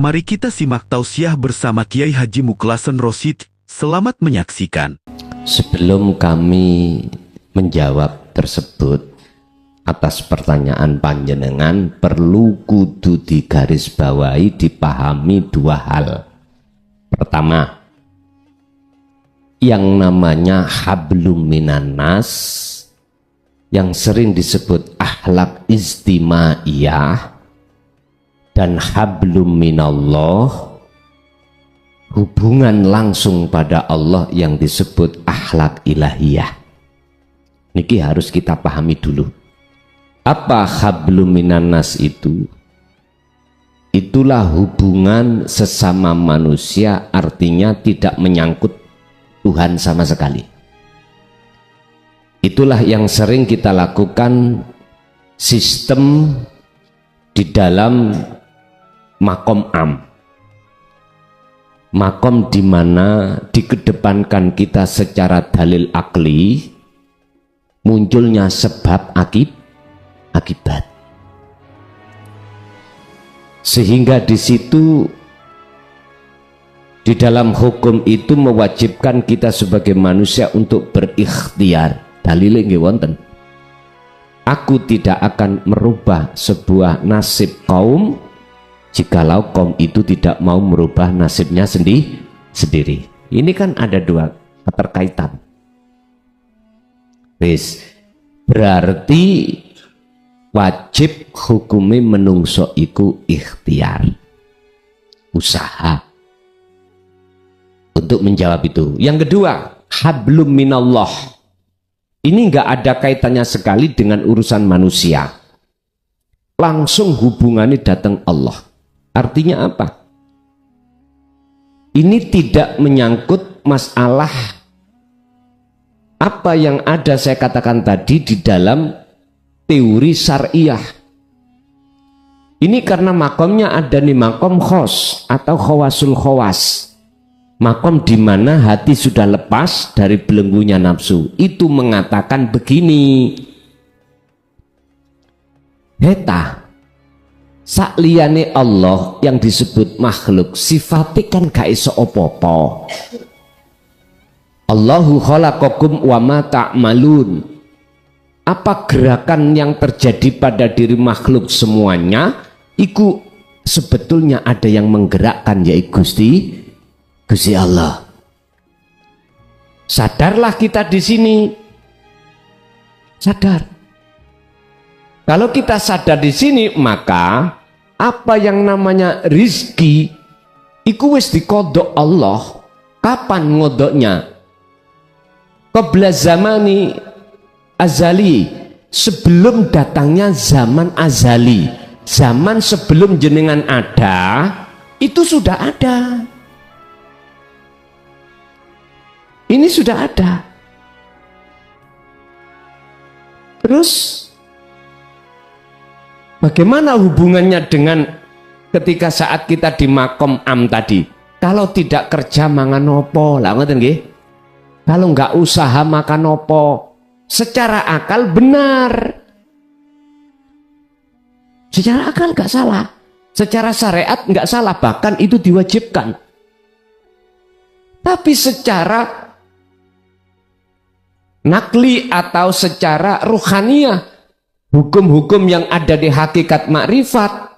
Mari kita simak tausiah bersama Kiai Haji Mukhlason Rosyid. Selamat menyaksikan. Sebelum kami menjawab tersebut, atas pertanyaan panjenengan perlu kudu digarisbawahi, dipahami dua hal. Pertama, yang namanya hablum minan nas, yang sering disebut akhlak istimaiyah, dan hablum minallah, hubungan langsung pada Allah yang disebut akhlak ilahiyah. Niki harus kita pahami dulu. Apa hablum minan nas itu? Itulah hubungan sesama manusia, artinya tidak menyangkut Tuhan sama sekali. Itulah yang sering kita lakukan sistem di dalam makom am. Makom di mana dikedepankan kita secara dalil akli, munculnya sebab akibat. Sehingga di situ di dalam hukum itu mewajibkan kita sebagai manusia untuk berikhtiar. Dalilnya nggih wonten. Aku tidak akan merubah sebuah nasib kaum jikalau kaum itu tidak mau merubah nasibnya sendiri. Ini kan ada dua keterkaitan. Wis, berarti wajib hukumi menungso iku ikhtiar, usaha untuk menjawab itu. Yang kedua, hablum minallah. Ini nggak ada kaitannya sekali dengan urusan manusia. Langsung hubungannya datang Allah. Artinya apa? Ini tidak menyangkut masalah apa yang ada saya katakan tadi di dalam teori syariah. Ini karena makomnya ada nih makom khos atau khawasul khawas. Makom di mana hati sudah lepas dari belenggunya nafsu. Itu mengatakan begini. Heta, sakliyane Allah yang disebut makhluk, sifatnya kan gak iso opo-opo. Allahu khalaqakum wa ma ta'malun. Apa gerakan yang terjadi pada diri makhluk semuanya, itu sebetulnya ada yang menggerakkan, yaitu Gusti Allah. Sadarlah kita di sini. Sadar. Kalau kita sadar di sini, maka apa yang namanya rizki iku wis dikodok Allah. Kapan ngodoknya? Qabla zamani azali, sebelum datangnya zaman azali. Zaman sebelum jenengan ada, itu sudah ada. Ini sudah ada. Terus bagaimana hubungannya dengan ketika saat kita di makom am tadi? Kalau tidak kerja mangan opo, lah ngoten nggih. Kalau nggak usaha makan opo. Secara akal benar. Secara akal nggak salah. Secara syariat nggak salah, bahkan itu diwajibkan. Tapi secara nakli atau secara ruhaniyah, hukum-hukum yang ada di hakikat makrifat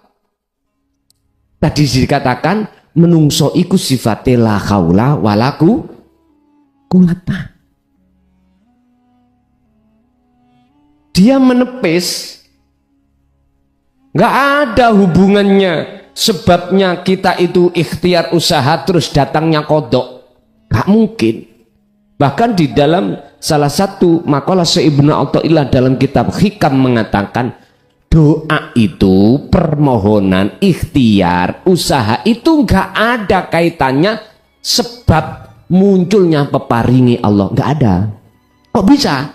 tadi dikatakan menungso iku sifate la haula walaku quwata. Dia menepis, nggak ada hubungannya sebabnya kita itu ikhtiar usaha terus datangnya kodok, nggak mungkin. Bahkan di dalam salah satu makalah Ibnu Athaillah dalam kitab Hikam mengatakan doa itu, permohonan, ikhtiar, usaha itu nggak ada kaitannya sebab munculnya peparingi Allah, nggak ada. Kok bisa?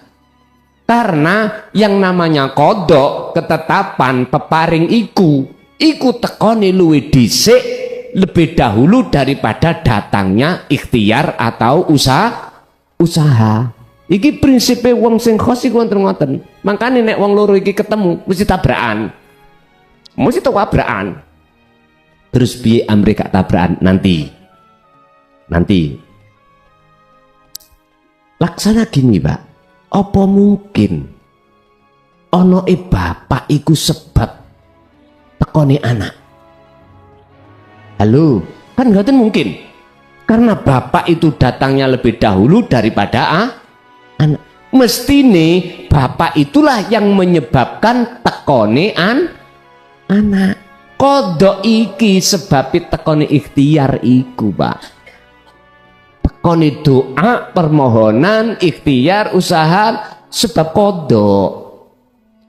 Karena yang namanya kodok, ketetapan, peparing iku tekoni luwih dhisik lebih dahulu daripada datangnya ikhtiar atau usaha. Iki prinsipe wong sing khos iku wonten-wonten. Makane nek wong loro iki ketemu mesti tabrakan. Mesti tabrakan. Terus piye amre gak tabrakan nanti. Laksana gini, Pak. Apa mungkin ono bapak iku sebab tekone anak? Halo, kan nggak mungkin. Karena bapak itu datangnya lebih dahulu daripada anak. Mestine bapak itulah yang menyebabkan tekone anak. Kodok iki sebabi tekone ikhtiar iku, Pak. Tekone doa, permohonan, ikhtiar, usaha, sebab kodok.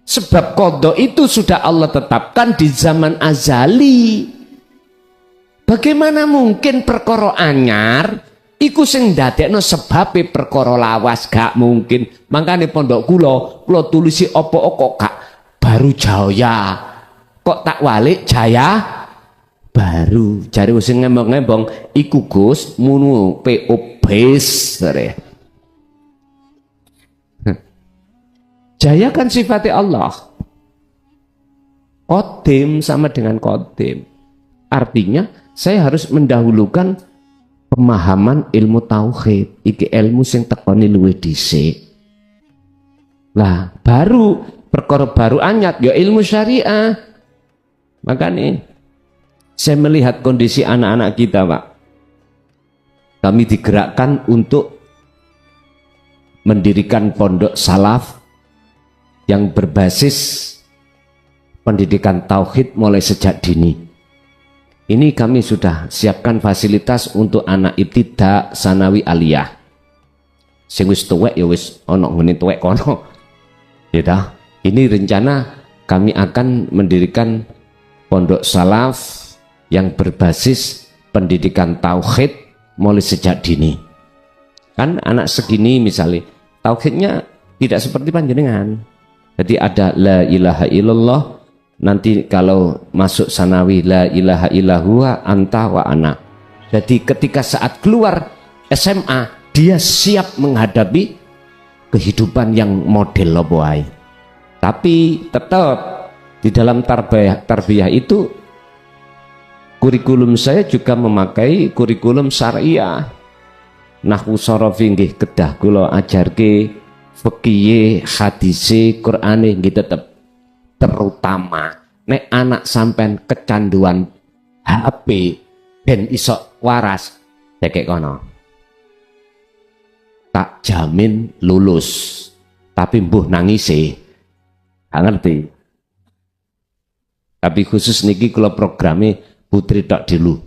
Sebab kodok itu sudah Allah tetapkan di zaman azali. Bagaimana mungkin perkara anyar iku sing ndadekno sebabe perkara lawas? Gak mungkin. Makane pondok kula tulisi apa kok gak baru jaya. Kok tak walik jaya baru. Jare sing ngembang-ngembang iku Gus munu PO base. Jaya kan sifatnya Allah. Qadim sama dengan qadim. Artinya saya harus mendahulukan pemahaman ilmu tauhid. Iki ilmu sing tekoni luwih dhisik. Lah, baru perkara baru anyat ya ilmu syariah. Makanya saya melihat kondisi anak-anak kita, Pak. Kami digerakkan untuk mendirikan pondok salaf yang berbasis pendidikan tauhid mulai sejak dini. Ini kami sudah siapkan fasilitas untuk anak ibtidak, sanawi, aliyah. Sing wis tuwek ya wis ana ngene tuwek kono. Ya dah. Ini rencana kami akan mendirikan pondok salaf yang berbasis pendidikan tauhid mulai sejak dini. Kan anak segini misalnya tauhidnya tidak seperti panjenengan. Jadi ada la ilaha illallah. Nanti kalau masuk sanawi la ilaha illallah anta wa ana. Jadi ketika saat keluar SMA dia siap menghadapi kehidupan yang model loboai. Tapi tetap di dalam tarbiyah itu kurikulum saya juga memakai kurikulum syariah. Nahwu sorof nggih kedah kula ajarke fikih, hadise, Qur'ane nggih tetep. Terutama nek anak sampean kecanduan HP ben iso waras dekek kono. Tak jamin lulus. Tapi mbuh nangisi. Gak ngerti. Tapi khusus niki kalau programnya putri tok dulu.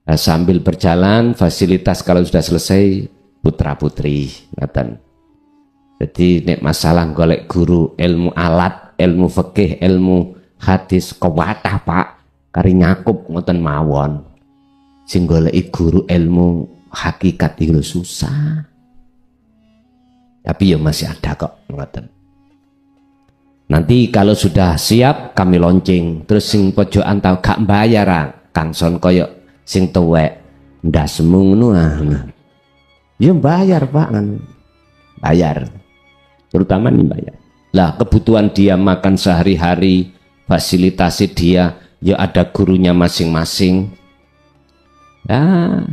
Nah, sambil berjalan fasilitas kalau sudah selesai putra putri. Jadi nek masalah golek guru ilmu alat, ilmu fikih, ilmu hadis kewatah Pak, kari nyakup ngoten mawon. Sing goleki guru ilmu hakikat itu susah. Tapi ya masih ada kok ngoten. Nanti kalau sudah siap kami launching. Terus sing pojokan tau gak bayar Kang Son koyo sing tuwek ndasmu ngono ya bayar Pak kan. Bayar. Terutama nih bayar. Lah kebutuhan dia makan sehari-hari, fasilitasi dia ya ada gurunya masing-masing. Ya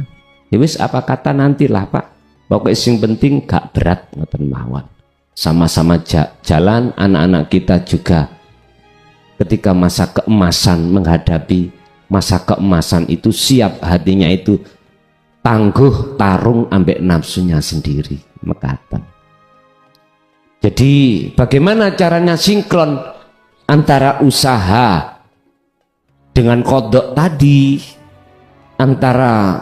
wis apa kata nantilah Pak. Pokoknya sing penting gak berat ngoten mawon. Sama-sama jalan anak-anak kita juga ketika masa keemasan menghadapi masa keemasan itu siap hatinya itu tangguh tarung ambek nafsunya sendiri mekatan. Jadi bagaimana caranya sinkron antara usaha dengan kodok tadi, antara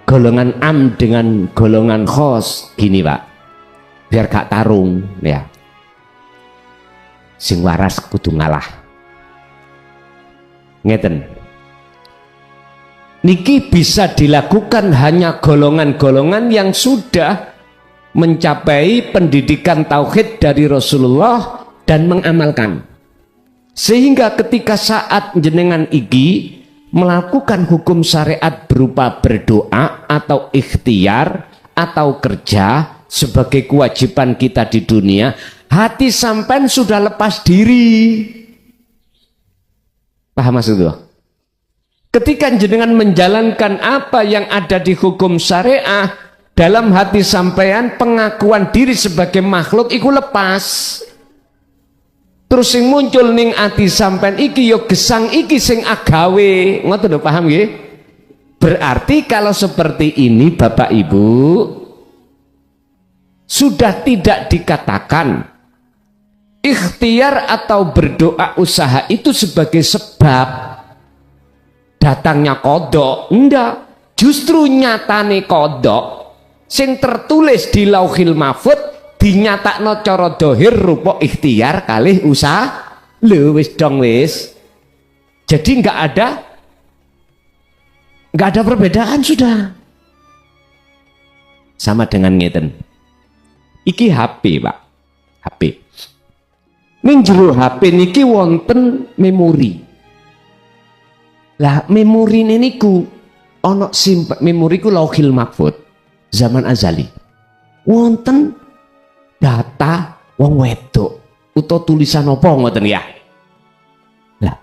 golongan am dengan golongan khos gini Pak. Biar gak tarung ya. Sing waras kudu ngalah. Ngeten. Niki bisa dilakukan hanya golongan-golongan yang sudah mencapai pendidikan tauhid dari Rasulullah dan mengamalkan. Sehingga ketika saat jenengan iki melakukan hukum syariat berupa berdoa atau ikhtiar atau kerja sebagai kewajiban kita di dunia, hati sampean sudah lepas diri. Paham maksud itu? Ketika jenengan menjalankan apa yang ada di hukum syariah, dalam hati sampean pengakuan diri sebagai makhluk iku lepas. Terus sing muncul ning ati sampean iki yo gesang iki sing agawe. Ngoten lho, paham nggih? Berarti kalau seperti ini Bapak Ibu sudah tidak dikatakan ikhtiar atau berdoa usaha itu sebagai sebab datangnya kodok. Enggak, justru nyatane kodok sing tertulis di Lauhil Mahfud dinyatakno cara dohir rupa ikhtiar kalih usaha. Lho wis dong wis. Jadi nggak ada perbedaan sudah. Sama dengan ngeten. Iki HP, Pak. HP. Ning jero HP niki wonten memori. Lah memori niku ana simpen memori ku Lauhil Mahfud zaman azali. Wonten data wong wedok utawa tulisan apa ngoten ya. Lah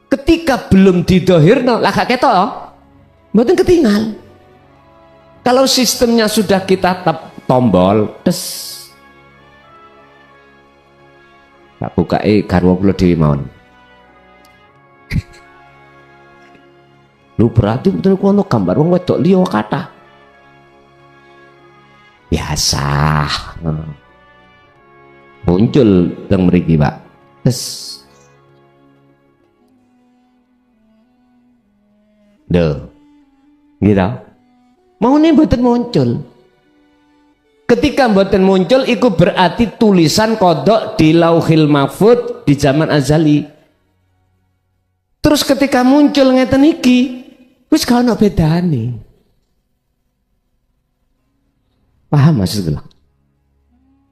ketika belum didohirno lah gak ketok mboten ketinggal. Kalau sistemnya sudah kita tombol tes tak buka garwa kula dhewe mawon. Lu berarti betul ku ono gambar wong wedok liya kathah. Biasa. Muncul teng mriki, Pak. Tes. Duh. Gitu. Mau nih mboten muncul. Ketika mboten muncul iku berarti tulisan kodok di Lauhil Mahfud di zaman azali. Terus ketika muncul ngeten iki wis gak ono bedane. Paham maksud kula?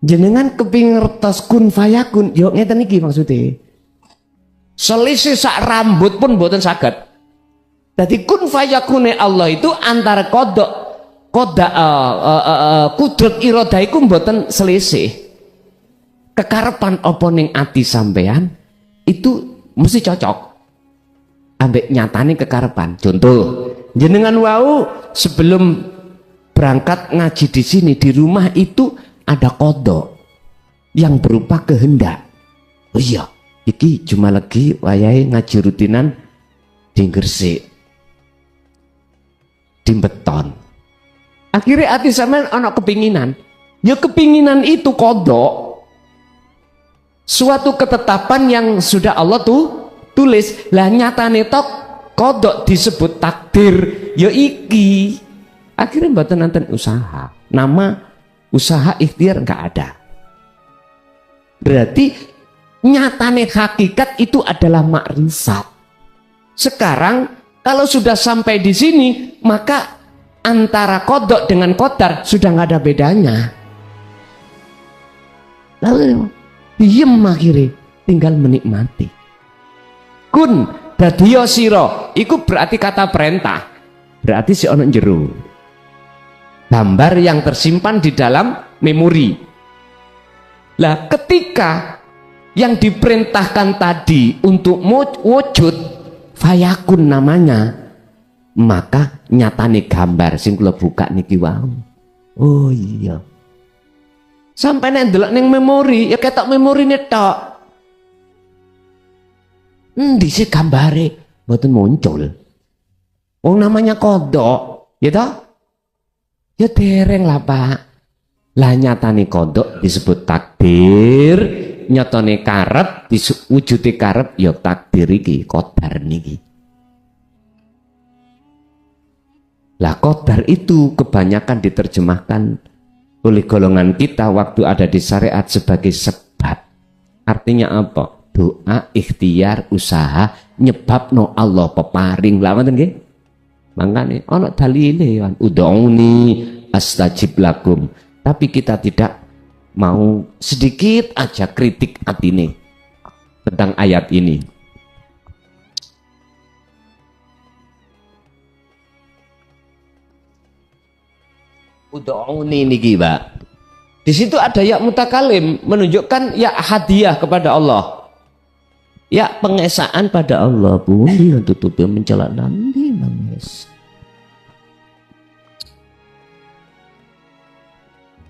Jenengan kepingin ngertos kun fayakun, yo ngeten iki maksudnya. Selisih sak rambut pun mboten saged. Dadi kun fayakune Allah itu antara kodok kudrat iradah iku mboten selisih. Kekarepan apa ning ati sampean itu mesti cocok ambek nyatane kekarepan. Contoh, jenengan wau sebelum berangkat ngaji di sini di rumah itu ada kodok yang berupa kehendak. Oh iya, iki cuma lagi wayahe ngaji rutinan di Gresik, di beton. Akhirnya hati sampean ana kepinginan. Ya kepinginan itu kodok. Suatu ketetapan yang sudah Allah tulis. Lah nyatane tok kodok disebut takdir. Ya iki. Akhirnya mboten nanten usaha. Nama usaha ikhtiar nggak ada. Berarti nyatane hakikat itu adalah makrifat. Sekarang kalau sudah sampai di sini maka antara kodok dengan kodar sudah nggak ada bedanya. Lalu diem akhirnya tinggal menikmati. Kun dadiyo siro iku berarti kata perintah, berarti si ono jero gambar yang tersimpan di dalam memori. Lah ketika yang diperintahkan tadi untuk wujud fayakun namanya, maka nyatane gambar sing kula buka niki wau. Oh iya. Sampai nek ndelok ning memori ya ketok memorine tok. Endi sih gambare mboten muncul. Wong namanya kodok, ya toh? Ya dereng lah, Pak. Lah nyatane kodok disebut takdir, nyatane karep diwujudi karep ya takdir iki, kodar niki. Lah kodar itu kebanyakan diterjemahkan oleh golongan kita waktu ada di syariat sebagai sebab. Artinya apa? Doa, ikhtiar, usaha nyebabno Allah peparing. Lah ngoten nggih? Mangkane ana dalile kan ud'uni astajib lakum. Tapi kita tidak mau sedikit aja kritik atine tentang ayat ini. Ud'uni niki, Pak. Di situ ada ya mutakalim menunjukkan ya hadiah kepada Allah. Ya pengesaan pada Allah pun yang tutup yang mencela nanti menges.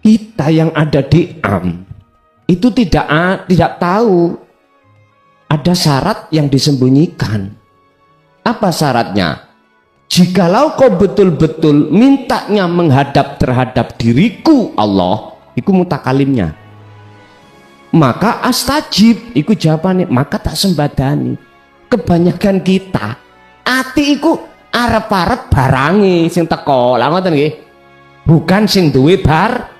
Kita yang ada di itu tidak tahu ada syarat yang disembunyikan. Apa syaratnya? Jikalau kau betul-betul mintanya menghadap terhadap diriku Allah, iku mutakalimnya, maka astajib, iku jawabannya, maka tak sembadani. Kebanyakan kita ati iku arep-arep barangi sing teko, lha ngoten nggih. Bukan sing duwe barang.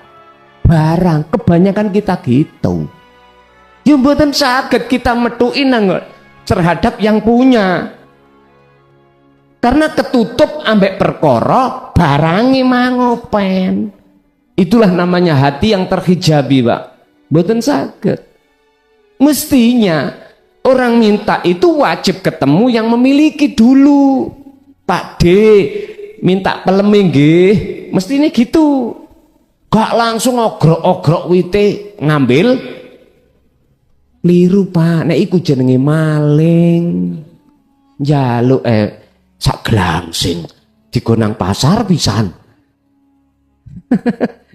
Kebanyakan kita gitu. Ya mboten saged kita metuki nang terhadap yang punya. Karena ketutup ambek perkara barangi mangopen. Itulah namanya hati yang terhijabi, Pak. Mboten saged. Mestinya orang minta itu wajib ketemu yang memiliki dulu. Pak D minta pelemi nggih, mestine gitu. Gak langsung ogrok-ogrok wite ngambil. Liru, Pak. Nek iku jenenge maling. Njaluk sak glangsing digonang pasar pisan.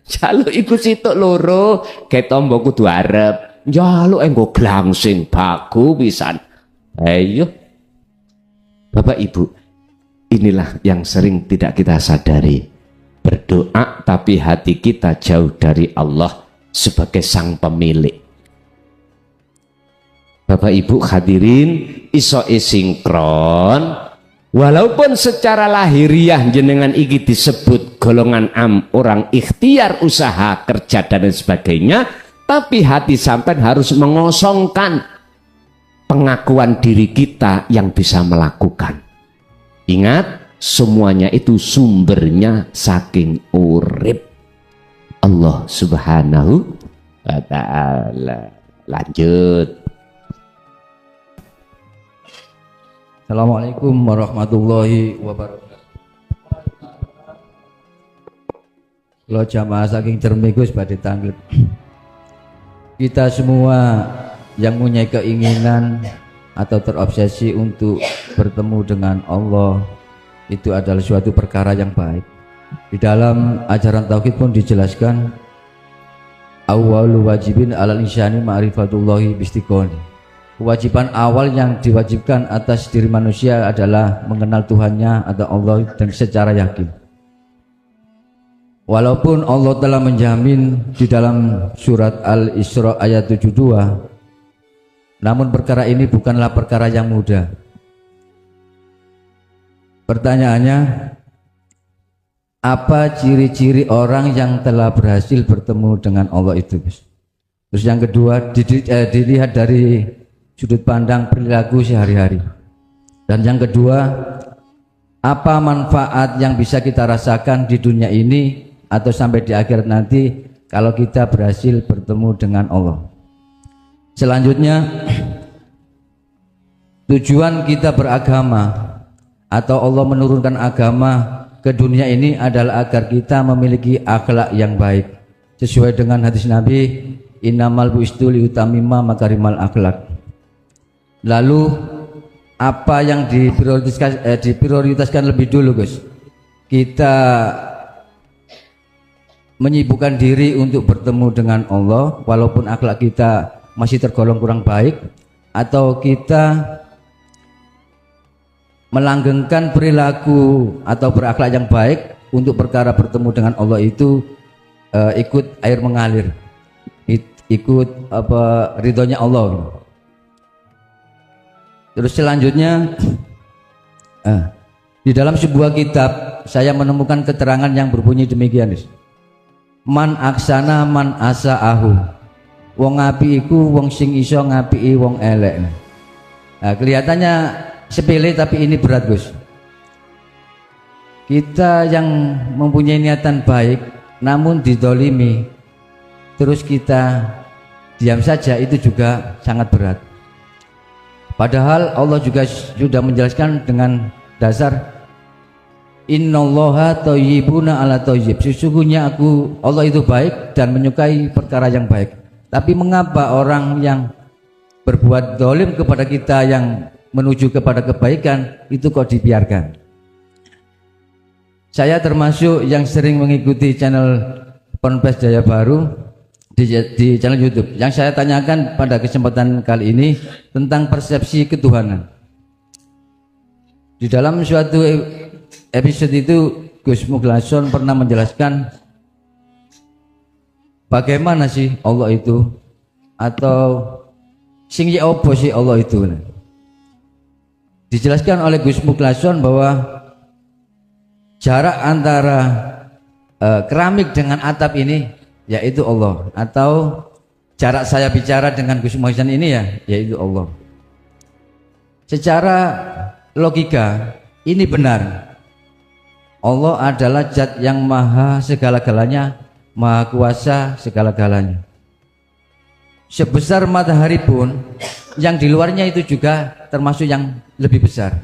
Jaluk iku situk loro, ge tombo kudu arep. Njaluk enggo glangsing baku pisan. Ayo. Bapak Ibu, inilah yang sering tidak kita sadari. Berdoa tapi hati kita jauh dari Allah sebagai sang pemilik. Bapak Ibu hadirin, iso sinkron. Walaupun secara lahiriah jenengan iki disebut golongan orang ikhtiar, usaha, kerja dan sebagainya, tapi hati sampai harus mengosongkan pengakuan diri kita yang bisa melakukan. Ingat, semuanya itu sumbernya saking urip Allah Subhanahu wa ta'ala. Lanjut. Assalamualaikum warahmatullahi wabarakatuh. Kalau jamaah saking cermikus pada tanggil, kita semua yang punya keinginan atau terobsesi untuk bertemu dengan Allah, itu adalah suatu perkara yang baik. Di dalam ajaran tauhid pun dijelaskan, awwalu wajibin alal insani ma'rifatullahi bistiqoni. Kewajiban awal yang diwajibkan atas diri manusia adalah mengenal Tuhannya atau Allah dan secara yakin. Walaupun Allah telah menjamin di dalam surat Al-Isra ayat 72, namun perkara ini bukanlah perkara yang mudah. Pertanyaannya, apa ciri-ciri orang yang telah berhasil bertemu dengan Allah itu? Terus yang kedua, dilihat dari sudut pandang perilaku sehari-hari. Dan yang kedua, apa manfaat yang bisa kita rasakan di dunia ini atau sampai di akhirat nanti kalau kita berhasil bertemu dengan Allah. Selanjutnya, tujuan kita beragama atau Allah menurunkan agama ke dunia ini adalah agar kita memiliki akhlak yang baik sesuai dengan hadis Nabi, innamal bu'istu liutamima makarimal akhlak. Lalu apa yang diprioritaskan lebih dulu, Gus? Kita menyibukkan diri untuk bertemu dengan Allah walaupun akhlak kita masih tergolong kurang baik, atau kita melanggengkan perilaku atau berakhlak yang baik untuk perkara bertemu dengan Allah itu ikut air mengalir, ikut ridhonya Allah. Terus selanjutnya, di dalam sebuah kitab saya menemukan keterangan yang berbunyi demikian. Man aksana man asa'ahu. Wong ngapi iku wong sing iso ngapii wong elek. Nah, kelihatannya sepele tapi ini berat, Gus. Kita yang mempunyai niatan baik namun didolimi, terus kita diam saja, itu juga sangat berat. Padahal Allah juga sudah menjelaskan dengan dasar innallaha thayyibuna ala thayyib. Sesungguhnya Allah itu baik dan menyukai perkara yang baik. Tapi mengapa orang yang berbuat dolim kepada kita yang menuju kepada kebaikan, itu kok dibiarkan. Saya termasuk yang sering mengikuti channel Ponpes Jaya Baru di channel YouTube. Yang saya tanyakan pada kesempatan kali ini tentang persepsi ketuhanan. Di dalam suatu episode itu Gus Muglason pernah menjelaskan bagaimana sih Allah itu, atau sing ya apa sih Allah itu. Dijelaskan oleh Gus Muglason bahwa jarak antara keramik dengan atap ini yaitu Allah, atau jarak saya bicara dengan Gus Muhsin ini yaitu Allah. Secara logika ini benar. Allah adalah zat yang maha segala-galanya, maha kuasa segala-galanya. Sebesar matahari pun yang di luarnya itu juga termasuk yang lebih besar.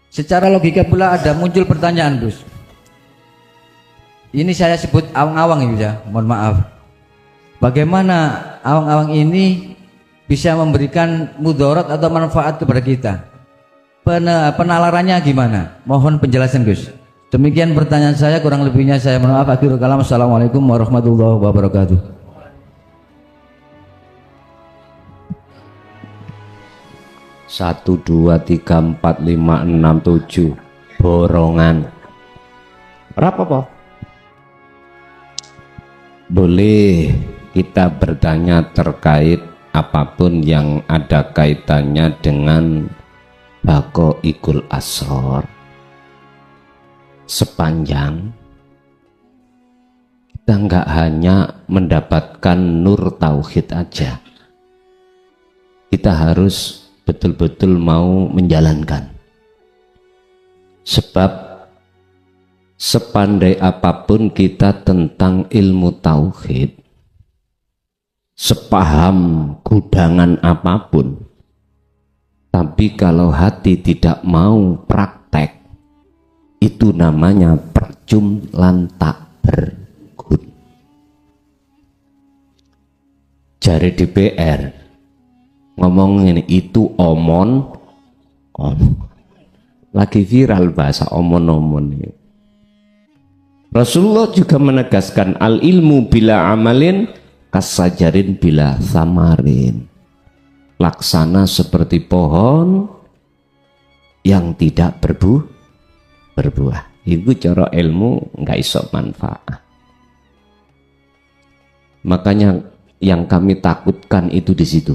Secara logika pula ada muncul pertanyaan, Gus. Ini saya sebut awang-awang ya, mohon maaf. Bagaimana awang-awang ini bisa memberikan mudarat atau manfaat kepada kita? Penalarannya gimana? Mohon penjelasan, Gus. Demikian pertanyaan saya, kurang lebihnya saya mohon maaf. Akhirul kalam. Assalamualaikum warahmatullahi wabarakatuh. 1, 2, 3, 4, 5, 6, 7 borongan. Berapa? Boleh kita bertanya terkait apapun yang ada kaitannya dengan baqaul asrar, sepanjang kita nggak hanya mendapatkan nur tauhid aja, kita harus betul-betul mau menjalankan. Sebab sepandai apapun kita tentang ilmu tauhid, sepaham gudangan apapun, tapi kalau hati tidak mau praktek, itu namanya percum lan tak berguna. Jari DPR ngomong ini, itu omon lagi viral bahasa omon-omon ini. Rasulullah juga menegaskan al ilmu bila amalin kasajarin bila samarin. Laksana seperti pohon yang tidak berbuah. Itu cara ilmu nggak iso manfaat. Makanya yang kami takutkan itu di situ.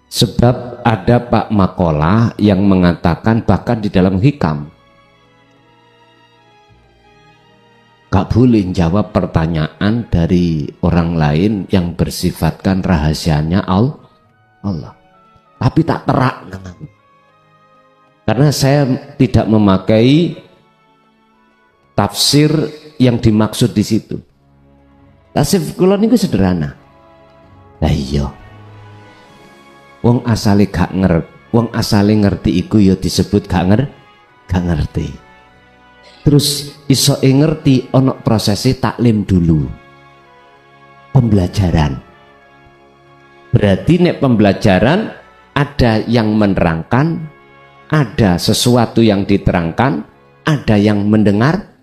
Sebab ada Pak Makola yang mengatakan, bahkan di dalam hikam, gak boleh jawab pertanyaan dari orang lain yang bersifatkan rahasianya Allah. Tapi tak terak. Karena saya tidak memakai tafsir yang dimaksud di situ. Tafsir kula niku sederhana. Lah iya. Wong asale gak ngerti iku ya disebut gak ngerti. Terus iso ngerti ono prosesi taklim dulu, pembelajaran. Berarti nek pembelajaran ada yang menerangkan, ada sesuatu yang diterangkan, ada yang mendengar.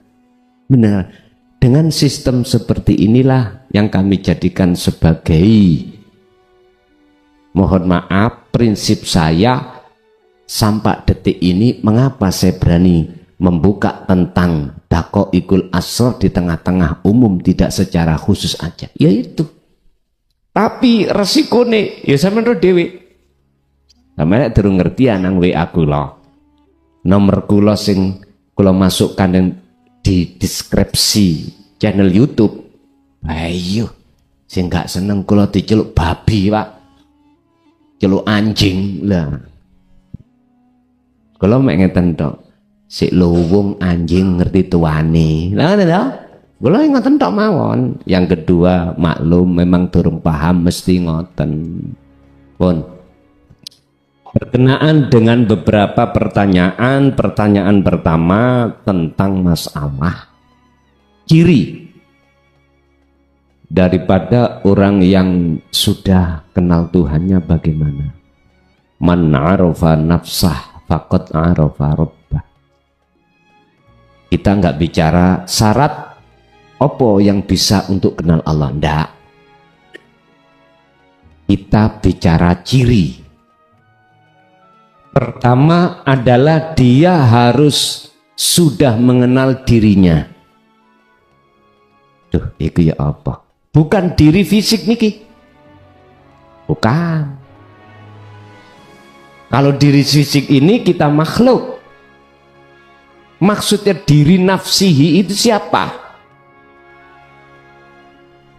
Benar. Dengan sistem seperti inilah yang kami jadikan sebagai, mohon maaf, prinsip saya sampai detik ini. Mengapa saya berani membuka tentang baqaul asrar di tengah-tengah umum, tidak secara khusus aja, yaitu. Tapi resikone ya sampeyan dhewe. Sampeyan durung ngerti nang WA kula. Nomor kula sing kula masukkan di deskripsi channel YouTube. Ayo, sing gak seneng kula diceluk babi, Pak. Celuk anjing lah. Kula mek ngeten tok. Sik luwung anjing ngerti tuane. Lah ngono to? Kula ngoten tok mawon. Yang kedua, maklum memang durung paham mesti ngoten. Pun berkenaan dengan beberapa pertanyaan. Pertanyaan pertama tentang masalah ciri daripada orang yang sudah kenal Tuhannya bagaimana. Man arafa nafsah faqad arafa rabbah. Kita nggak bicara syarat apa yang bisa untuk kenal Allah, ndak. Kita bicara ciri. Pertama adalah dia harus sudah mengenal dirinya. Duh, itu ya apa? Bukan diri fisik niki. Bukan. Kalau diri fisik ini kita makhluk. Maksudnya diri nafsihi itu siapa?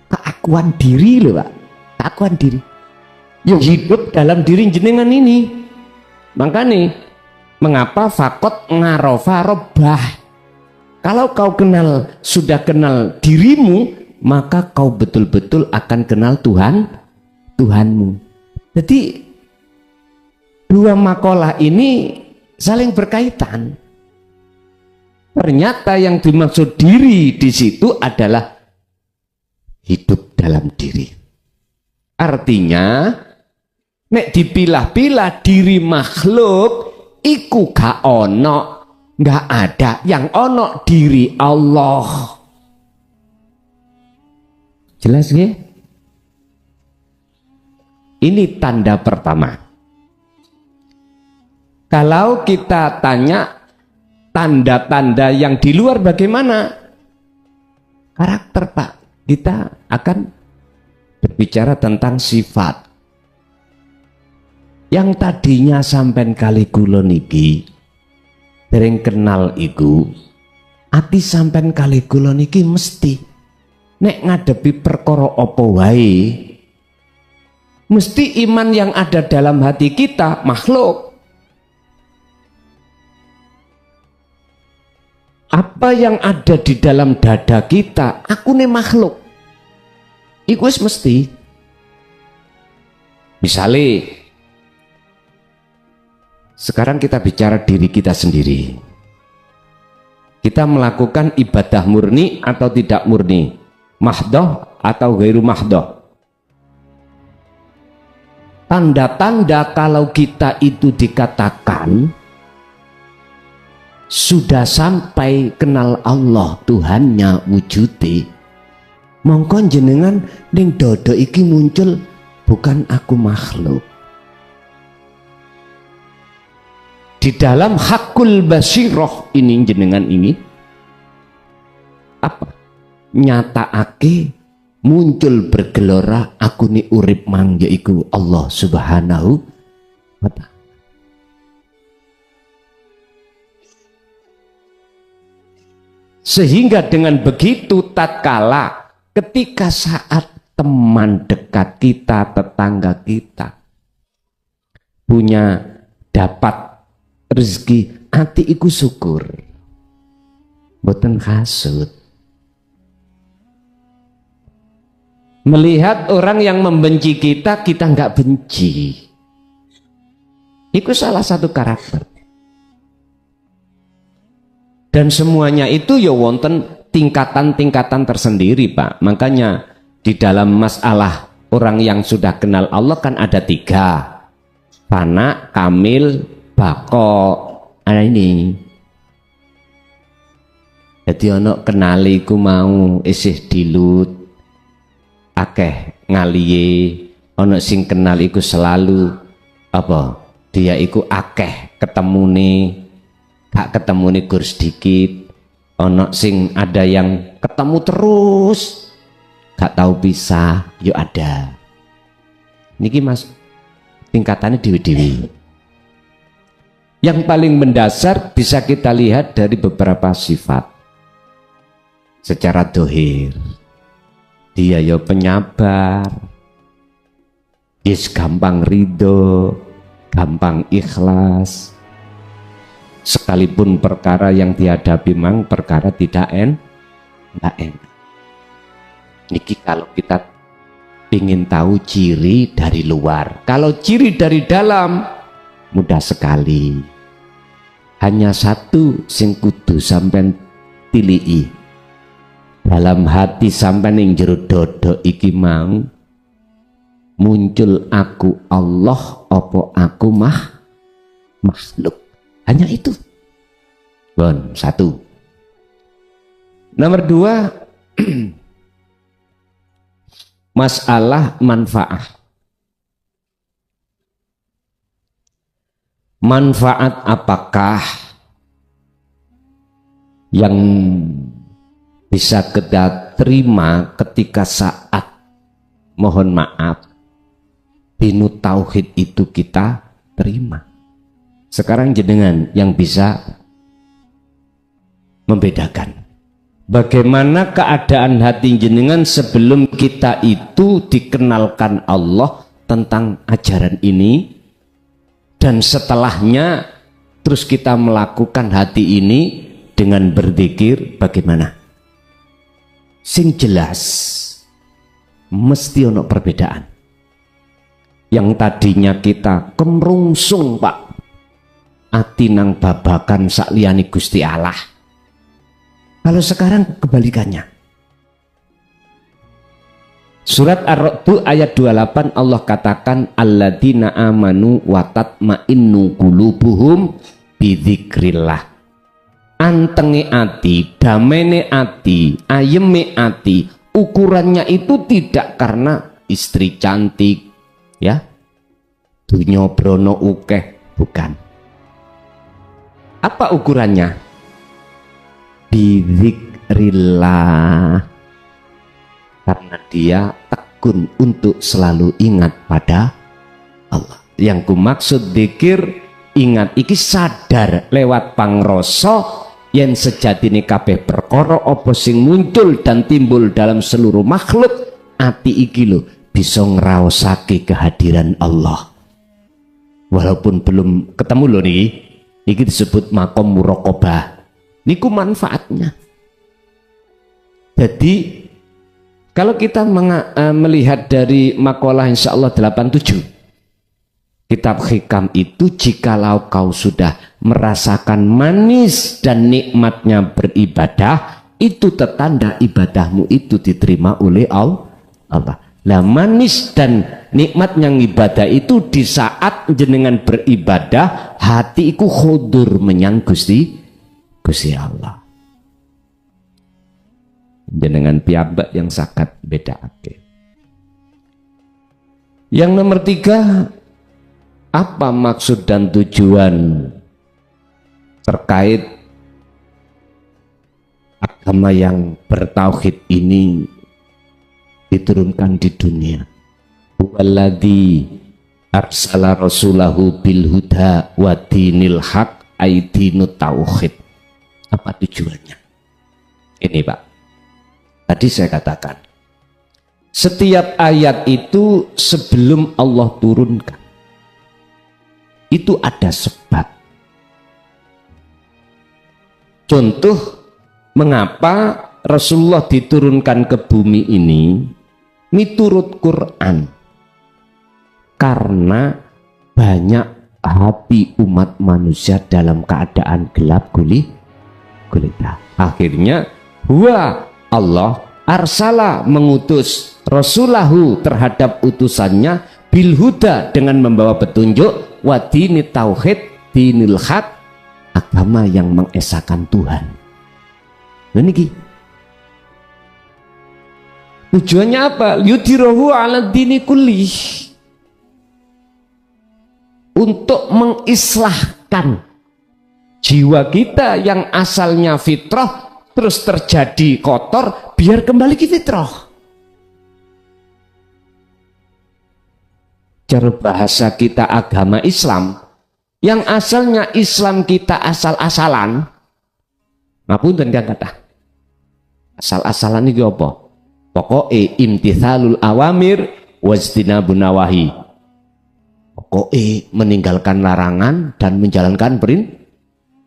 Keakuan diri loh, Pak. Keakuan diri. Yang hidup dalam diri jenengan ini. Makanya mengapa fakot ngarofa robah? Kalau kau sudah kenal dirimu, maka kau betul-betul akan kenal Tuhanmu. Jadi dua makalah ini saling berkaitan. Ternyata yang dimaksud diri di situ adalah hidup dalam diri. Artinya, nek dipilah-pilah diri makhluk, iku gak ono, gak ada yang ono diri Allah. Jelas ya? Ini tanda pertama. Kalau kita tanya tanda-tanda yang di luar bagaimana? Karakter, Pak. Kita akan berbicara tentang sifat. Yang tadinya sampean kali kula niki dereng kenal iku, ati sampean kali kula niki mesti nek ngadepi perkara apa wae, mesti iman yang ada dalam hati kita makhluk. Apa yang ada di dalam dada kita, aku nih makhluk. Iku wis mesti. Misalnya, sekarang kita bicara diri kita sendiri. Kita melakukan ibadah murni atau tidak murni, mahdoh atau ghairu mahdoh. Tanda-tanda kalau kita itu dikatakan sudah sampai kenal Allah Tuhannya wujudi, mongko jenengan ning dodo iki muncul bukan aku makhluk. Di dalam hakul basiroh ini jenengan ini apa? Nyatakake muncul bergelora aku ni urip mang yaiku Allah Subhanahu wa ta'ala. Sehingga dengan begitu tatkala ketika saat teman dekat kita, tetangga kita punya dapat rezeki, ati iku syukur, boten hasud. Melihat orang yang membenci kita, kita nggak benci. Itu salah satu karakter. Dan semuanya itu ya wonten tingkatan-tingkatan tersendiri, Pak. Makanya di dalam masalah orang yang sudah kenal Allah kan ada 3. Fana, kamil, bako. Ada ini. Jadi ono kenali ku mau isih dilut, akeh ngaliye. Ono sing kenal iku selalu apa? Dia iku akeh ketemune, gak ketemune gur sedikit. Ono sing ada yang ketemu terus, gak tahu pisah, yo ada. Niki Mas tingkatannya dewi-dewi. Yang paling mendasar bisa kita lihat dari beberapa sifat. Secara dohir, dia yo penyabar, gampang ridho, gampang ikhlas. Sekalipun perkara yang dihadapi mang perkara tidak enak. Niki kalau kita ingin tahu ciri dari luar, kalau ciri dari dalam mudah sekali. Hanya satu sing kudu sampean tilii. dalam hati sampai ning jero dodo iki mau muncul aku Allah apa aku makhluk. Hanya itu. Bon, satu. Nomor dua, masalah manfaat. Manfaat apakah yang bisa kita terima ketika saat mohon maaf binu tauhid itu kita terima? Sekarang jenengan yang bisa membedakan bagaimana keadaan hati jenengan sebelum kita itu dikenalkan Allah tentang ajaran ini, dan setelahnya terus kita melakukan hati ini dengan berzikir bagaimana? Sing jelas mesti ono perbedaan. Yang tadinya kita kemrungsung Pak, ati nang babakan sakliyane Gusti Allah. Kalau sekarang kebalikannya. Surat Ar-Ra'd ayat 28 Allah katakan alladzina amanu wa tatma'innu qulubuhum bidzikrillah. Antenge ati, damene ati, ayeme ati, ukurannya itu tidak karena istri cantik, ya, dunya brono ukeh, bukan. Apa ukurannya? Bidzikrillah. Karena dia tekun untuk selalu ingat pada Allah. Yang ku maksud dzikir, ingat iki sadar lewat pangrasa yen sejatine kabeh perkara apa sing muncul dan timbul dalam seluruh makhluk, ati iki lho bisa ngraosake kehadiran Allah. Walaupun belum ketemu lho niki, iki disebut maqam muraqabah. Niku manfaatnya. Jadi kalau kita melihat dari makalah insyaallah 87 kitab hikam itu, jikalau kau sudah merasakan manis dan nikmatnya beribadah, itu tertanda ibadahmu itu diterima oleh Allah. Lah manis dan nikmatnya ibadah itu di saat jenengan beribadah hati iku khudur menyang Gusti Allah. Jenengan piyambak yang sangat bedake. Yang nomor 3, apa maksud dan tujuan terkait agama yang bertauhid ini diturunkan di dunia? Walladzi arsala rasulahu bil huda wa dinil haq aidinut tauhid. Apa tujuannya? Ini Pak, tadi saya katakan setiap ayat itu sebelum Allah turunkan itu ada sebab. Contoh mengapa Rasulullah diturunkan ke bumi ini miturut Quran, karena banyak hati umat manusia dalam keadaan gelap gulita. Akhirnya Allah arsala mengutus rasulahu terhadap utusannya bil huda dengan membawa petunjuk, wa dinit tauhid dinil haq, agama yang mengesahkan Tuhan. Niki tujuannya apa? Yudhirahu ala dini kulli, untuk mengislahkan jiwa kita yang asalnya fitrah terus terjadi kotor, biar kembali ke fitrah. Cara bahasa kita agama Islam yang asalnya Islam kita asal-asalan, ngapunten kan kata asal-asalan iki apa? Pokoke imtithalul awamir wajtinabun nawahi. Pokoke meninggalkan larangan dan menjalankan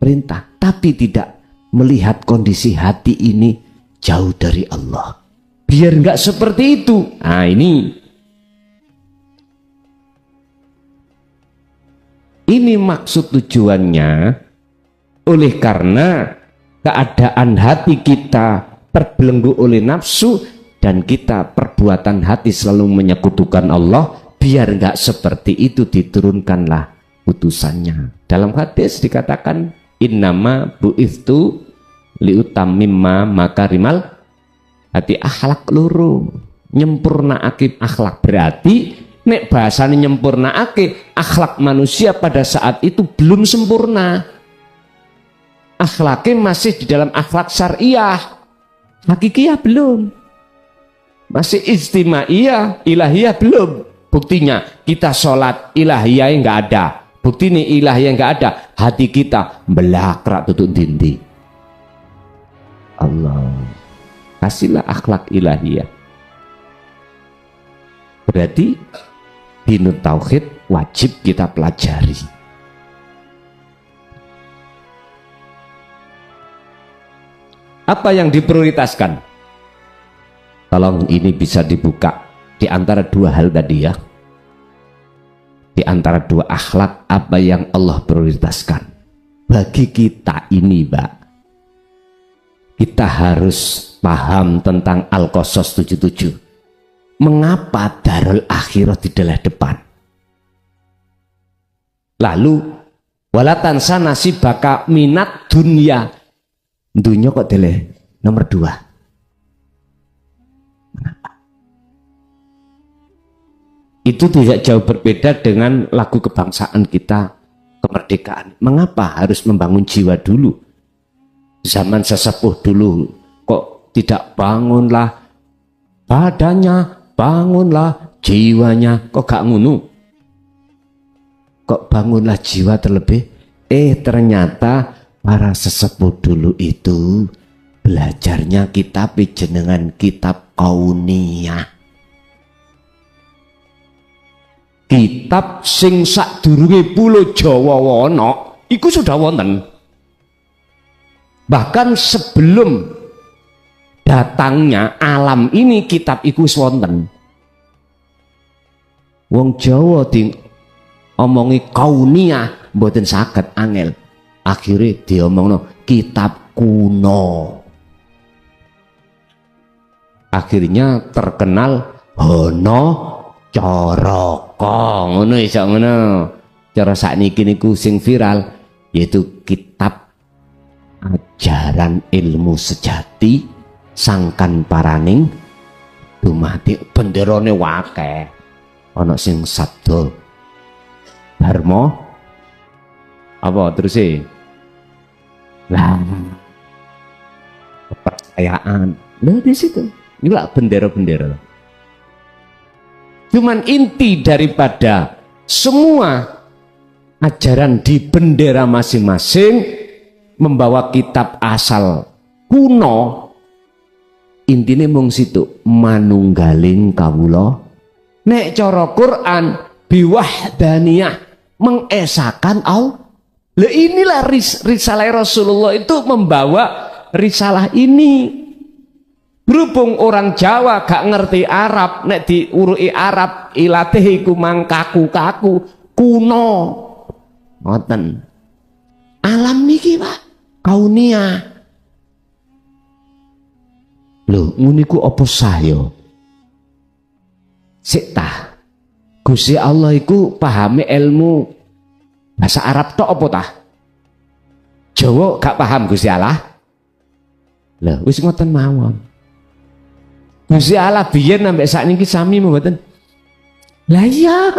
perintah, tapi tidak melihat kondisi hati ini jauh dari Allah. Biar nggak seperti itu. Nah ini maksud tujuannya. Oleh karena keadaan hati kita terbelenggu oleh nafsu, dan kita perbuatan hati selalu menyekutukan Allah, biar enggak seperti itu diturunkanlah putusannya. Dalam hadis dikatakan innama bu'ithtu liutammimma makarimal hati, akhlak loro nyempurnaake akhlak. Berarti nek bahasane nyempurnaake akhlak manusia pada saat itu belum sempurna. Akhlaknya masih di dalam akhlak syariah, hakikiyah belum, masih istimaiyah, ilahiyah belum. Buktinya kita sholat ilahiyah enggak ada, bukti ini ilahiyah enggak ada, hati kita belakrak tutup dindi. Allah kasihlah akhlak ilahiyah. Berarti dinut tauhid wajib kita pelajari. Apa yang diprioritaskan? Tolong ini bisa dibuka di antara dua hal tadi ya. Di antara dua akhlak, apa yang Allah prioritaskan? Bagi kita ini, Mbak, kita harus paham tentang Al-Qasas 77. Mengapa darul akhirah adalah depan? Lalu walatan sana nasibaka minat dunia. Dunia kok adalah nomor 2. Mengapa? Itu tidak jauh berbeda dengan lagu kebangsaan kita, kemerdekaan. Mengapa harus membangun jiwa dulu? Zaman sesepuh dulu kok tidak bangunlah badannya, bangunlah jiwanya, kok gak ngunu? Kok bangunlah jiwa terlebih? Ternyata para sesepuh dulu itu belajarnya kitab jenengan kitab kauniyah. Kitab sing sadurunge pulo Jawa wono iku sudah wonten. Bahkan sebelum datangnya alam ini kitab iku wonten. Wong Jawa di omongi kauniyah mboten saged angel. Akhirnya diomongno kitab kuno. Akhirnya terkenal Hono Coroko. Ngono iso ngono. Cara sakniki niku sing viral yaitu kitab ajaran ilmu sejati sangkan paraning dumadi, benderane wakeh. Ana sing sabda dharma apa terus lah kepercayaan lah di situ juga bendera-bendera. Cuman inti daripada semua ajaran di bendera masing-masing membawa kitab asal kuno, intinya mung situ manunggaling kawula. Nek cara Quran biwahdaniyah mengesahkan Allah. Lah inilah risalah Rasulullah itu membawa risalah ini. Berhubung orang Jawa gak ngerti Arab, nek diurui Arab ilatih iku mang kaku-kaku kuno. Ngoten. Alam niki, Pak, kauniyah. Lho, nguniku apa saya? Sik tah. Gusti Allah iku pahami ilmu bahasa Arab tok apa tah? Jawa gak paham Gusti Allah? Lah wis ngoten mawon. Gusti Allah biyen sampai sakniki sami mboten. Lah iya.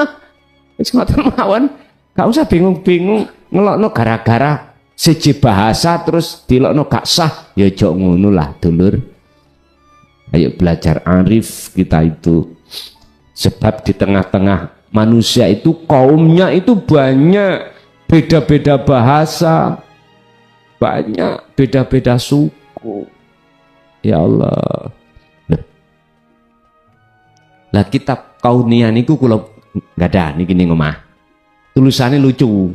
Wis ngoten mawon. Gak usah bingung-bingung ngelokno gara-gara siji bahasa terus dilokno gak sah. Ya jok ngono lah, dulur. Ayo belajar arif kita itu. Sebab di tengah-tengah manusia itu kaumnya itu banyak beda-beda bahasa, banyak beda-beda suku. Ya Allah. Lah kitab kauniyah niku kula nggak ada niki ning omah. Tulisannya lucu.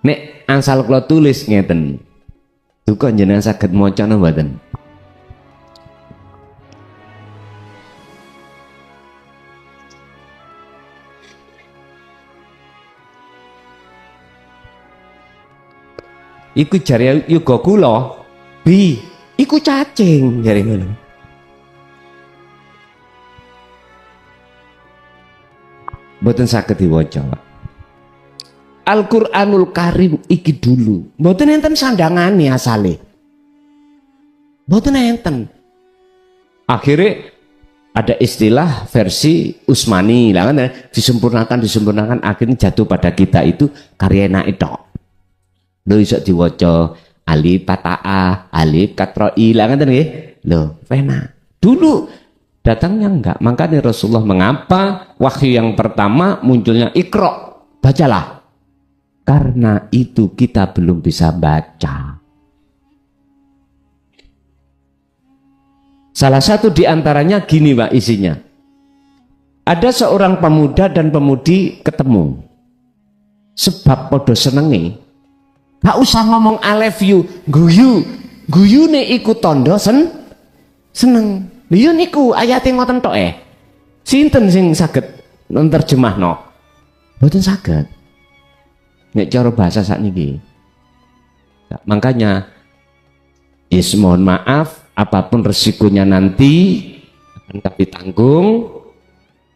Nek angsal kula tulis ngeten. Duka jenengan saged maca napa mboten? Iku jare yoga kula bi iku cacing jare ngono. Mboten saged diwaca. Al-Qur'anul Karim iki dulu mboten enten sandangane asale. Mboten enten. Akhirnya ada istilah versi Usmani lah kan, disempurnakan akhirnya jatuh pada kita itu karya enak itu. Lho iso diwaca alif fathah, alif katroi lah kan nggih. Lho, pena. Dulu datangnya enggak. Makanya Rasulullah mengapa wahyu yang pertama munculnya Iqra, bacalah. Karena itu kita belum bisa baca. Salah satu diantaranya gini Pak isinya. Ada seorang pemuda dan pemudi ketemu. Sebab podo senengi. Gak usah ngomong I love you. Guyu ne iku tondo seneng. Liyo niku ayate ngoten tok Sinten sing saged nerjemahno? Mboten saged. Nek cara bahasa sakniki. Nah, makanya mohon maaf apapun resikonya nanti akan kami tanggung.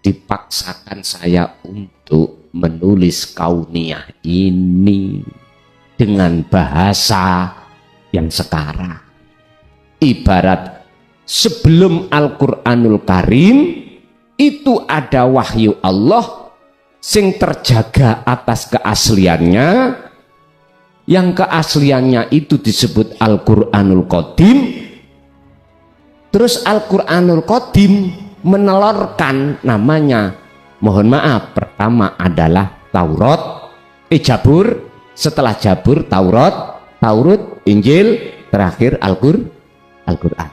Dipaksakan saya untuk menulis kauniyah ini dengan bahasa yang sekarang. Ibarat sebelum Al-Qur'anul Karim itu ada wahyu Allah sing terjaga atas keasliannya, yang keasliannya itu disebut Al-Qur'anul Qadim. Terus Al-Qur'anul Qadim menelurkan namanya, mohon maaf, pertama adalah Taurat, Jabur, setelah Jabur Taurat, Injil, terakhir Al-Qur'an.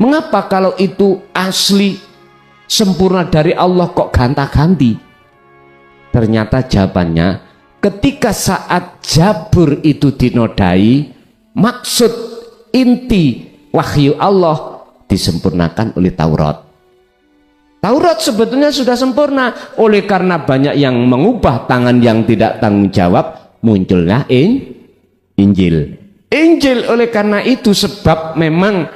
Mengapa kalau itu asli sempurna dari Allah kok ganta-ganti? Ternyata jawabannya ketika saat Jabur itu dinodai, maksud inti wahyu Allah disempurnakan oleh Taurat. Taurat sebetulnya sudah sempurna, oleh karena banyak yang mengubah tangan yang tidak tanggung jawab, munculnya Injil. Injil oleh karena itu sebab memang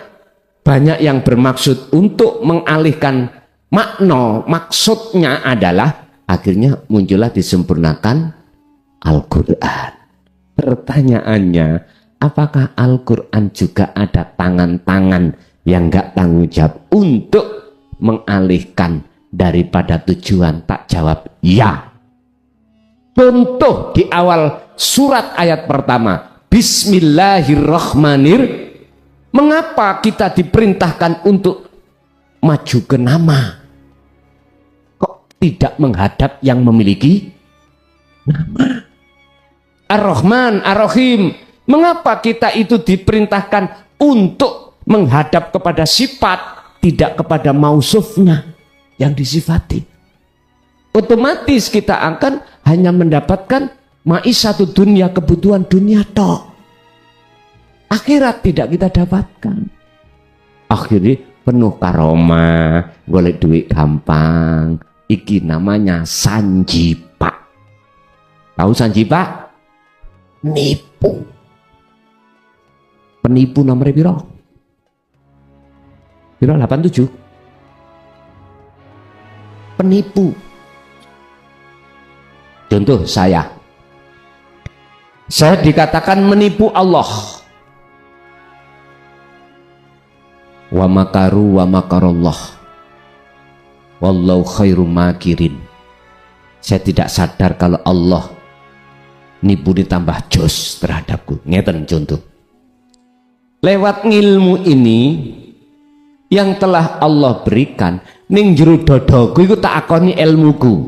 banyak yang bermaksud untuk mengalihkan makna, maksudnya adalah akhirnya muncullah disempurnakan Al-Qur'an. Pertanyaannya, apakah Al-Qur'an juga ada tangan-tangan yang enggak tanggung jawab untuk mengalihkan daripada tujuan? Tak jawab ya. Contoh di awal surat ayat pertama, Bismillahirrahmanirrahim. Mengapa kita diperintahkan untuk maju ke nama? Kok tidak menghadap yang memiliki nama? Ar-Rahman, Ar-Rahim. Mengapa kita itu diperintahkan untuk menghadap kepada sifat, tidak kepada mausufnya yang disifati? Otomatis kita akan hanya mendapatkan maisatu dunia, kebutuhan dunia tok. Akhirat tidak kita dapatkan. Akhirnya penuh karoma, golek duit gampang. Iki namanya sanjipa. Tahu sanjipa? Nipu. Penipu nomor piro? Piro 87. Penipu. Contoh saya dikatakan menipu Allah. Wa makaru wa makarallah wallahu khairum makirin. Saya tidak sadar kalau Allah nipu ditambah jos terhadapku. Ngeten contoh. Lewat ilmu ini yang telah Allah berikan ning jero dadaku iku tak akoni ilmuku.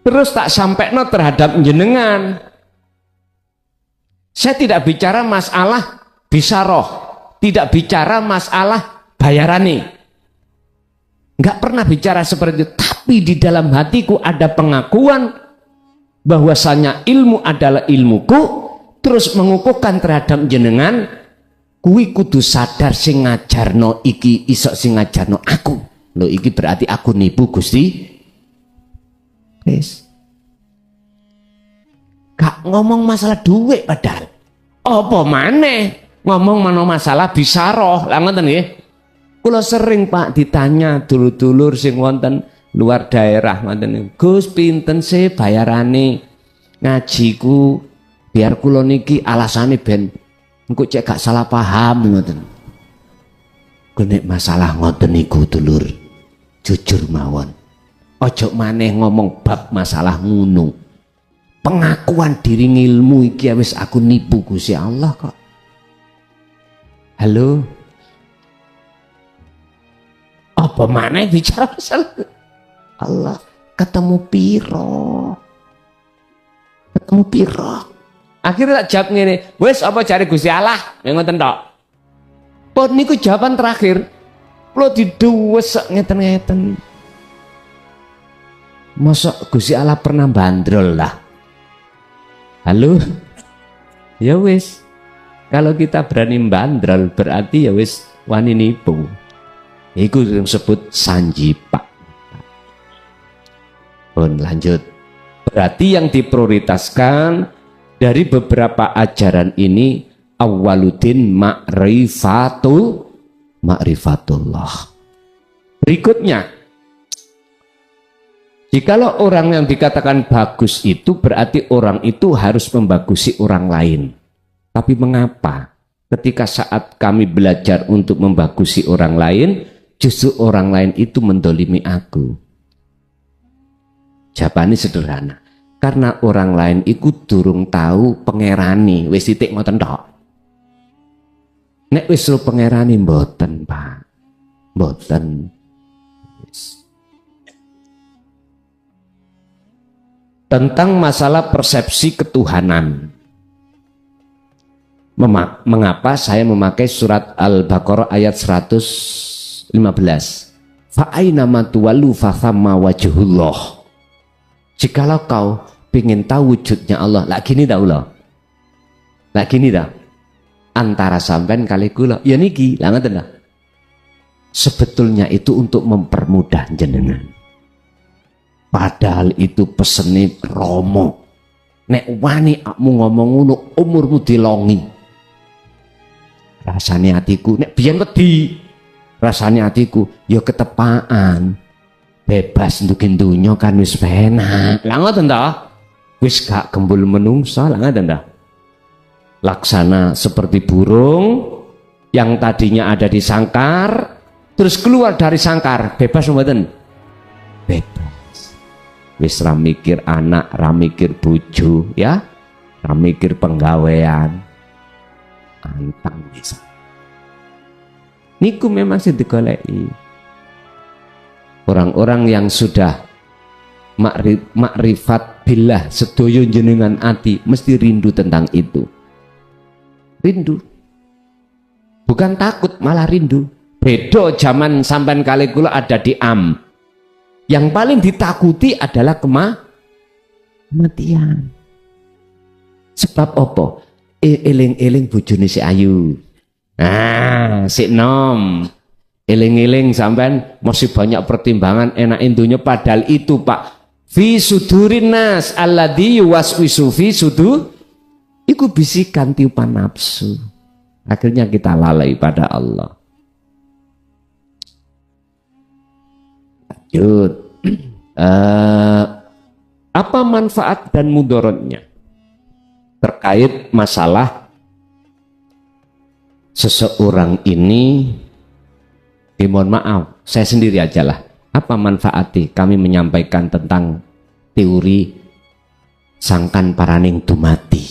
Terus tak sampaikan terhadap jenengan. Saya tidak bicara masalah bisa roh, tidak bicara masalah bayarane, nggak pernah bicara seperti itu. Tapi di dalam hatiku ada pengakuan bahwasanya ilmu adalah ilmuku, terus mengukuhkan terhadap jenengan. Kuwi kudu sadar sing ngajarno iki isok sing ngajarno aku. Loh iki berarti aku nipu Gusti. Wis. Gak ngomong masalah duit padahal. Apa maneh ngomong mana masalah bisaroh. Lah ngoten nggih. Kula sering Pak ditanya dulur-dulur sing wonten luar daerah ngoten. Gus pinten sih bayarane ngajiku biar kula niki alasane ben engko cek gak salah paham ngoten. Nek masalah ngoten niku dulur jujur mawon. Ojo maneh ngomong bab masalah ngono. Pengakuan diri ngilmu iki wis aku nipu Gusti Allah kok. Halo. Apa maneh bicara masalah Allah ketemu piro? Ketemu piro? Akhirnya tak jawab ngene, wis apa cari Gusti Allah? Yang ngoten tok. Pun niku jawaban terakhir. Kula diduwes ngeten-ngeten. Mosok Gusti Allah pernah bandrol lah. Halo? Ya wis. Kalau kita berani bandrol berarti ya wis wani nipu. Iku yang disebut sanjipa. Pun lanjut. Berarti yang diprioritaskan dari beberapa ajaran ini awwaluddin ma'rifatullah. Berikutnya, jikalau orang yang dikatakan bagus itu berarti orang itu harus membagusi orang lain. Tapi mengapa ketika saat kami belajar untuk membagusi orang lain, justru orang lain itu mendolimi aku? Jawabannya sederhana. Karena orang lain ikut durung tahu pangerani, wis titik ngoten tok. Nek wis ro pangerani mboten, Pak. Mboten. Tentang masalah persepsi ketuhanan. Mengapa saya memakai surat Al-Baqarah ayat 115? Fa aina ma tuwallu fa thamma wajhullah. Jikalau kau ingin tahu wujudnya Allah, lah gini dah Allah. Lah gini dah. Antara sampean kali kula, ya niki, lah ngoten dah. Sebetulnya itu untuk mempermudah jenengan. Padahal itu pesene Romo. Nek wani akmu ngomong ngono umurmu dilongi. Rasane hatiku nek biyen wedi. Rasane hatiku ya ketepaan. Bebas ndukin dunya kan wis penak. Lah ngoten ta? Wis gak gembul menungso, lah ngoten ta? Laksana seperti burung yang tadinya ada di sangkar terus keluar dari sangkar, bebas mboten? Bebas. Wis ra mikir anak, ra mikir bojo, ya. Ra mikir penggawean. Antang bisa. Niku memang sing digoleki. Orang-orang yang sudah makrifat billah sedoyo jenengan ati mesti rindu tentang itu. Rindu. Bukan takut, malah rindu. Beda zaman sampean kali kula ada di Am. Yang paling ditakuti adalah kematian. Sebab apa? Eling-eling bojone si ayu. Nah, si nom. Eling-eling sampean masih banyak pertimbangan enak intunya, padahal itu Pak fi sudurin nas alladzi yuwaswisu fi sudur iku bisikan tiupan nafsu. Akhirnya kita lalai pada Allah. Lanjut. Apa manfaat dan mudaratnya terkait masalah seseorang ini? Mohon maaf, saya sendiri aja lah. Apa manfaatnya kami menyampaikan tentang teori sangkan paraning dumati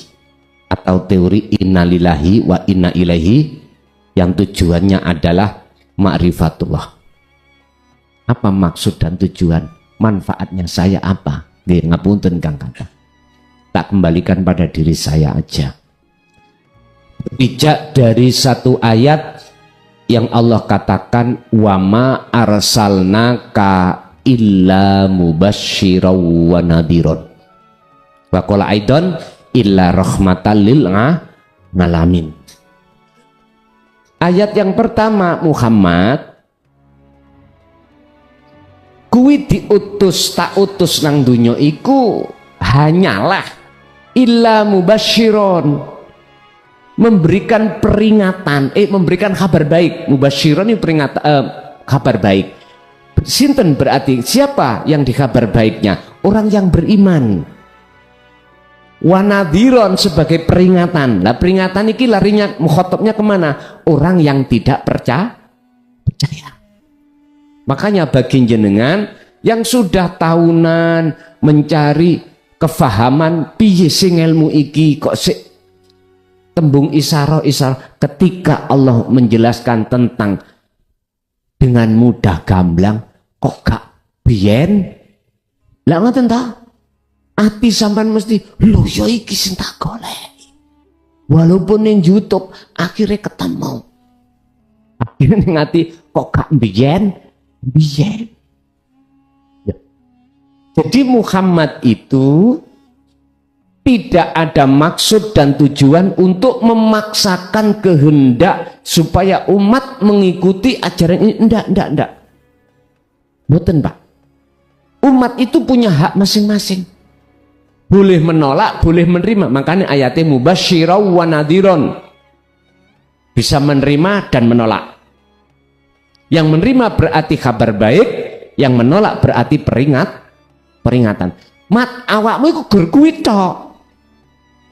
atau teori innalillahi wa inna ilaihi yang tujuannya adalah ma'rifatullah. Apa maksud dan tujuan? Manfaatnya saya apa? Nggih, ngapunten Kang Kata. Tak kembalikan pada diri saya aja. Bijak dari satu ayat yang Allah katakan wama arsalnaka illa mubasysyiran wa nadhiran. Wa qala aidan illa rahmatan lil alamin. Ayat yang pertama, Muhammad kuwi diutus tak utus nang dunya iku hanyalah illa mubasysyiran, memberikan peringatan, memberikan kabar baik. Mubasyiron ini peringatan, kabar baik. Sinten berarti siapa yang dikabar baiknya? Orang yang beriman. Wanadhiron sebagai peringatan. Nah peringatan ini larinya mukhatabnya kemana? Orang yang tidak percaya. Makanya bagi jenengan yang sudah tahunan mencari kefahaman piye sing ilmu iki kok tembung isyarat ketika Allah menjelaskan tentang dengan mudah gamblang kok gak biyen lah ngoten ta ati sampean mesti lho ya iki sing tak golek walaupun ning YouTube akhirnya ketemu akhirnya ning ati kok gak biyen ya. Jadi Muhammad itu tidak ada maksud dan tujuan untuk memaksakan kehendak supaya umat mengikuti ajaran ini. Enggak. Boten Pak. Umat itu punya hak masing-masing. Boleh menolak, boleh menerima. Makanya ayatnya mubasyirau wa nadhiron. Bisa menerima dan menolak. Yang menerima berarti kabar baik, yang menolak berarti peringatan. Mat awakmu iku gur kuwi tok.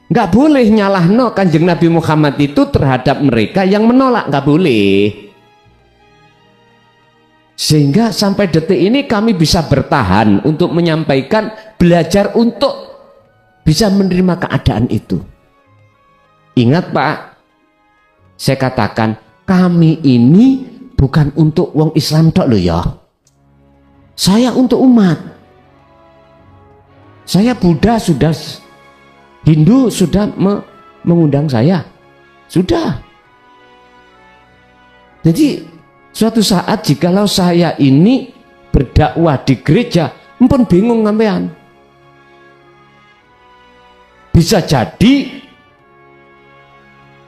Nggak boleh nyalahno Kanjeng Nabi Muhammad itu terhadap mereka yang menolak, nggak boleh. Sehingga sampai detik ini kami bisa bertahan untuk menyampaikan, belajar untuk bisa menerima keadaan itu. Ingat Pak, saya katakan kami ini bukan untuk wong Islam tok loh ya. Saya untuk umat. Saya Buddha sudah, Hindu sudah mengundang saya, sudah. Jadi suatu saat jikalau saya ini berdakwah di gereja, empun bingung sampean. Bisa jadi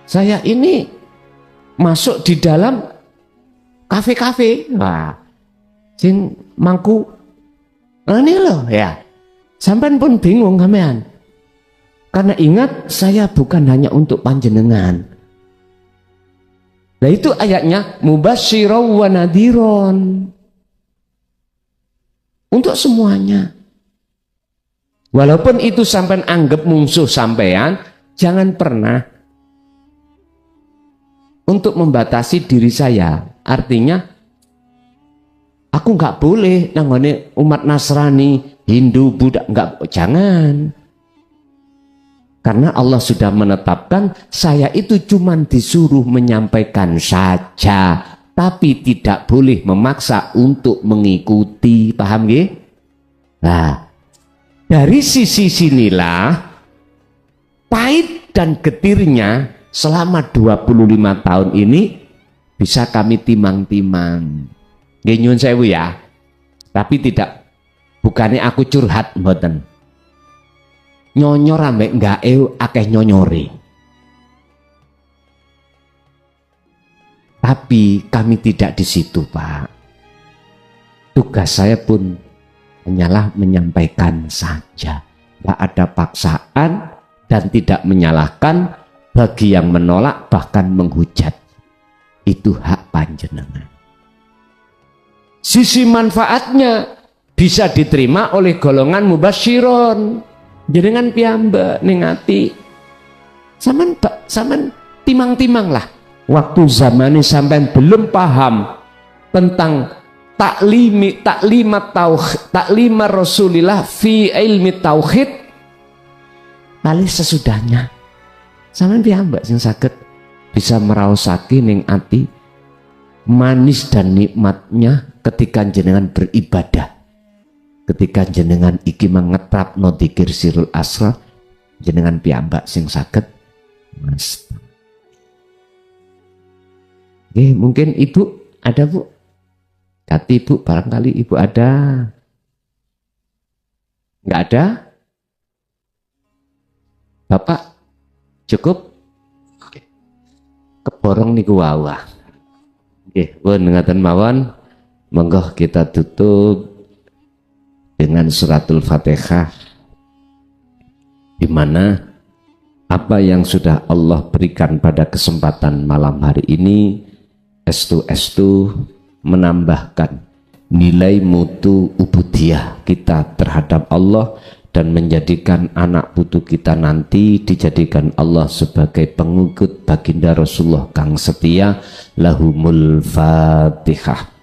saya ini masuk di dalam kafe-kafe, wah, sing mangku, ini loh ya, sampean pun bingung sampean. Karena ingat saya bukan hanya untuk panjenengan. Nah itu ayatnya mubasyirau wa nadhiron. Untuk semuanya. Walaupun itu sampean anggap musuh sampean, jangan pernah untuk membatasi diri saya. Artinya aku nggak boleh nanggone umat Nasrani, Hindu, Buddha, nggak, jangan. Karena Allah sudah menetapkan saya itu cuma disuruh menyampaikan saja, tapi tidak boleh memaksa untuk mengikuti, paham nggih? Nah, dari sisi sinilah pahit dan getirnya selama 25 tahun ini bisa kami timang-timang. Nggih nyuwun sewu ya. Tapi tidak, bukannya aku curhat mboten. Nyonyor ambek enggak akeh nyonyore. Tapi kami tidak di situ, Pak. Tugas saya pun hanyalah menyampaikan saja. Tidak ada paksaan dan tidak menyalahkan bagi yang menolak bahkan menghujat. Itu hak panjenengan. Sisi manfaatnya bisa diterima oleh golongan mubasyiron. Jenengan piyambak ning ati sampean timang-timang lah waktu zamane sampean belum paham tentang taklimat Rasulillah fi ilmi tauhid, kali sesudahnya sampean piyambak sing saged bisa meraosake ning ati manis dan nikmatnya ketika jenengan beribadah. Ketika jenengan iki mengetrap no dzikir sirul asrar, jenengan piyambak sing saged mas. Oke, mungkin ibu ada bu? Kati ibu, barangkali ibu ada. Nggak ada? Bapak cukup? Oke. Keborong niku wawah. Oke, pun ngaten mawon. Monggo kita tutup dengan suratul Fatihah, di mana apa yang sudah Allah berikan pada kesempatan malam hari ini estu menambahkan nilai mutu ubudiyah kita terhadap Allah dan menjadikan anak putu kita nanti dijadikan Allah sebagai pengikut baginda Rasulullah kang setia. Lahumul Fatihah.